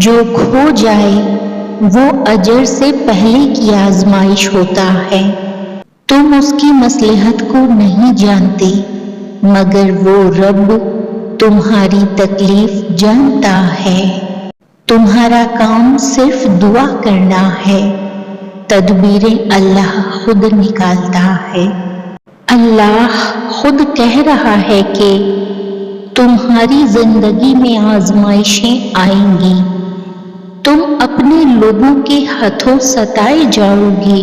جو کھو جائے وہ اجر سے پہلے کی آزمائش ہوتا ہے۔ تم اس کی مصلحت کو نہیں جانتے مگر وہ رب تمہاری تکلیف جانتا ہے۔ تمہارا کام صرف دعا کرنا ہے، تدبیریں اللہ خود نکالتا ہے۔ اللہ خود کہہ رہا ہے کہ تمہاری زندگی میں آزمائشیں آئیں گی، تم اپنے لوگوں کے ہاتھوں ستائے جاؤ گے،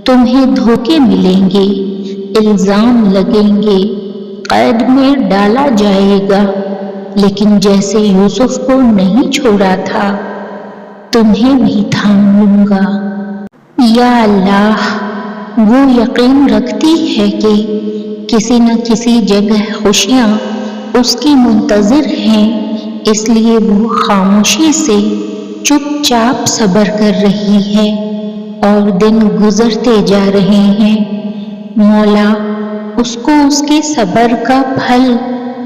تمہیں دھوکے ملیں گے، الزام لگیں گے، قید میں ڈالا جائے گا، لیکن جیسے یوسف کو نہیں چھوڑا تھا تمہیں بھی تھام لوں گا۔ یا اللہ وہ یقین رکھتی ہے کہ کسی نہ کسی جگہ خوشیاں اس کی منتظر ہیں، اس لیے وہ خاموشی سے چپ چاپ صبر کر رہی ہے اور دن گزرتے جا رہے ہیں۔ مولا اس کو اس کے صبر کا پھل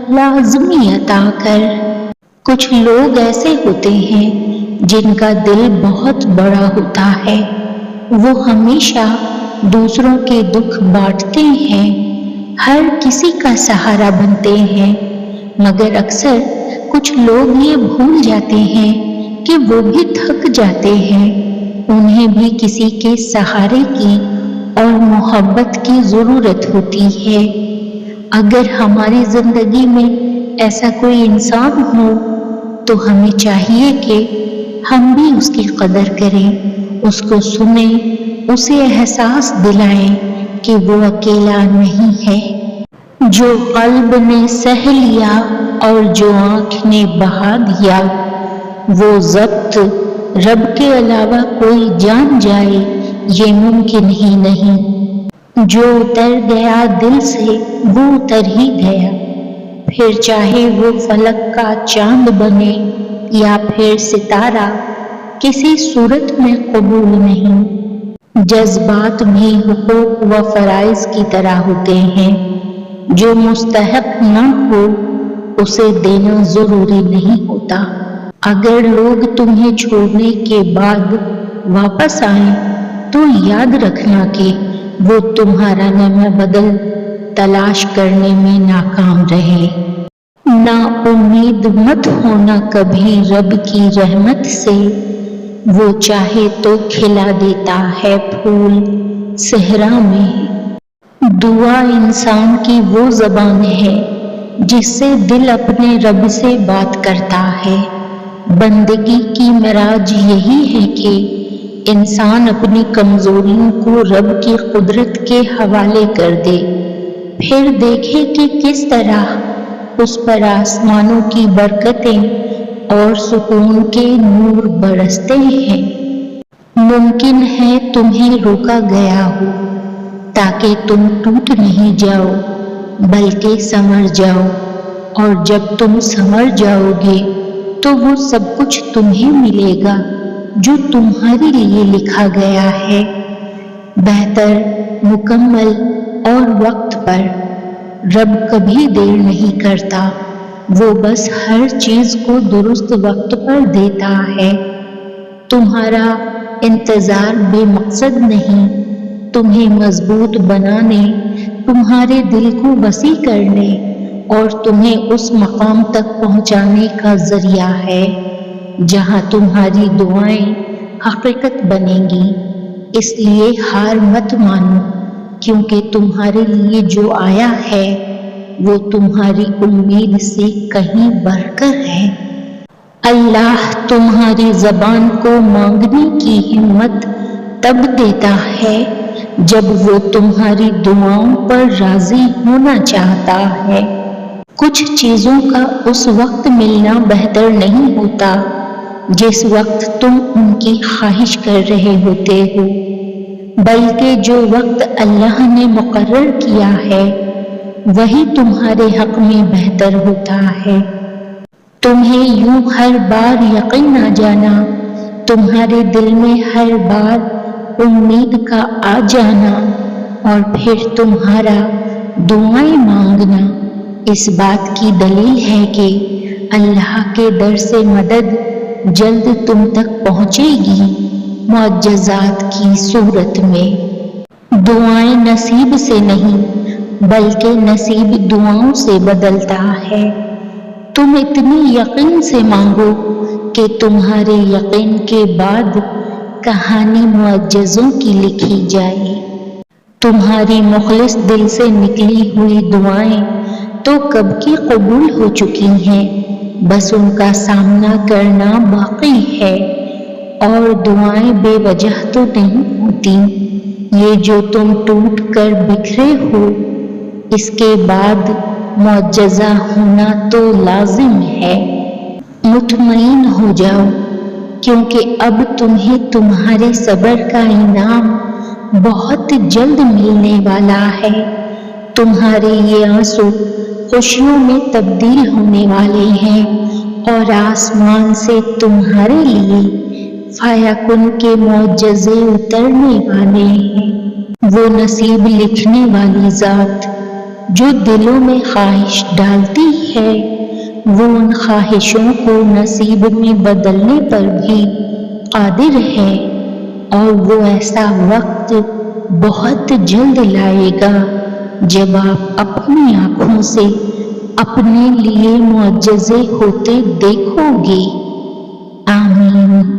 لازمی عطا کر۔ کچھ لوگ ایسے ہوتے ہیں جن کا دل بہت بڑا ہوتا ہے، وہ ہمیشہ دوسروں کے دکھ بانٹتے ہیں، ہر کسی کا سہارا بنتے ہیں، مگر اکثر کچھ لوگ یہ بھول جاتے ہیں کہ وہ بھی تھک جاتے ہیں، انہیں بھی کسی کے سہارے کی اور محبت کی ضرورت ہوتی ہے۔ اگر ہماری زندگی میں ایسا کوئی انسان ہو تو ہمیں چاہیے کہ ہم بھی اس کی قدر کریں، اس کو سنیں، اسے احساس دلائیں کہ وہ اکیلا نہیں ہے۔ جو قلب نے سہ لیا اور جو آنکھ نے بہا دیا، وہ ضبط رب کے علاوہ کوئی جان جائے یہ ممکن ہی نہیں۔ جو اتر گیا دل سے وہ اتر ہی گیا، پھر چاہے وہ فلک کا چاند بنے یا پھر ستارہ، کسی صورت میں قبول نہیں۔ جذبات بھی حقوق و فرائض کی طرح ہوتے ہیں، جو مستحق نہ ہو اسے دینا ضروری نہیں ہوتا۔ اگر لوگ تمہیں چھوڑنے کے بعد واپس آئیں تو یاد رکھنا کہ وہ تمہارا نیا بدل تلاش کرنے میں ناکام رہے۔ نا امید مت ہونا کبھی رب کی رحمت سے، وہ چاہے تو کھلا دیتا ہے پھول صحرا میں۔ دعا انسان کی وہ زبان ہے جس سے دل اپنے رب سے بات کرتا ہے۔ بندگی کی معراج یہی ہے کہ انسان اپنی کمزوریوں کو رب کی قدرت کے حوالے کر دے، پھر دیکھے کہ کس طرح اس پر آسمانوں کی برکتیں اور سکون کے نور برستے ہیں۔ ممکن ہے تمہیں روکا گیا ہو تاکہ تم ٹوٹ نہیں جاؤ بلکہ سنور جاؤ، اور جب تم سنور جاؤ گے تو وہ سب کچھ تمہیں ملے گا جو تمہارے لیے لکھا گیا ہے، بہتر، مکمل اور وقت پر۔ رب کبھی دیر نہیں کرتا، وہ بس ہر چیز کو درست وقت پر دیتا ہے۔ تمہارا انتظار بے مقصد نہیں، تمہیں مضبوط بنانے، تمہارے دل کو وسیع کرنے اور تمہیں اس مقام تک پہنچانے کا ذریعہ ہے جہاں تمہاری دعائیں حقیقت بنیں گی۔ اس لیے ہار مت مانو، کیونکہ تمہارے لیے جو آیا ہے وہ تمہاری امید سے کہیں بڑھ کر ہے۔ اللہ تمہاری زبان کو مانگنے کی ہمت تب دیتا ہے جب وہ تمہاری دعاؤں پر راضی ہونا چاہتا ہے۔ کچھ چیزوں کا اس وقت ملنا بہتر نہیں ہوتا جس وقت تم ان کی خواہش کر رہے ہوتے ہو، بلکہ جو وقت اللہ نے مقرر کیا ہے وہی تمہارے حق میں بہتر ہوتا ہے۔ تمہیں یوں ہر بار یقین آ جانا، تمہارے دل میں ہر بار امید کا آ جانا اور پھر تمہارا دعائیں مانگنا اس بات کی دلیل ہے کہ اللہ کے در سے مدد جلد تم تک پہنچے گی معجزات کی صورت میں۔ دعائیں نصیب سے نہیں بلکہ نصیب دعاؤں سے بدلتا ہے۔ تم اتنی یقین سے مانگو کہ تمہارے یقین کے بعد کہانی معجزوں کی لکھی جائے۔ تمہاری مخلص دل سے نکلی ہوئی دعائیں تو کب کی قبول ہو چکی ہیں، بس ان کا سامنا کرنا باقی ہے۔ اور دعائیں بے وجہ تو نہیں ہوتی، یہ جو تم ٹوٹ کر بکھرے ہو اس کے بعد معجزہ ہونا تو لازم ہے۔ مطمئن ہو جاؤ کیونکہ اب تمہیں تمہارے صبر کا انعام بہت جلد ملنے والا ہے۔ تمہارے یہ آنسو خوشیوں میں تبدیل ہونے والے ہیں اور آسمان سے تمہارے لیے فیکن کے معجزے اترنے والے ہیں۔ وہ نصیب لکھنے والی ذات جو دلوں میں خواہش ڈالتی ہے، وہ ان خواہشوں کو نصیب میں بدلنے پر بھی قادر ہے، اور وہ ایسا وقت بہت جلد لائے گا جب آپ اپنی آنکھوں سے اپنے لیے معجزے ہوتے دیکھو گے۔ آمین۔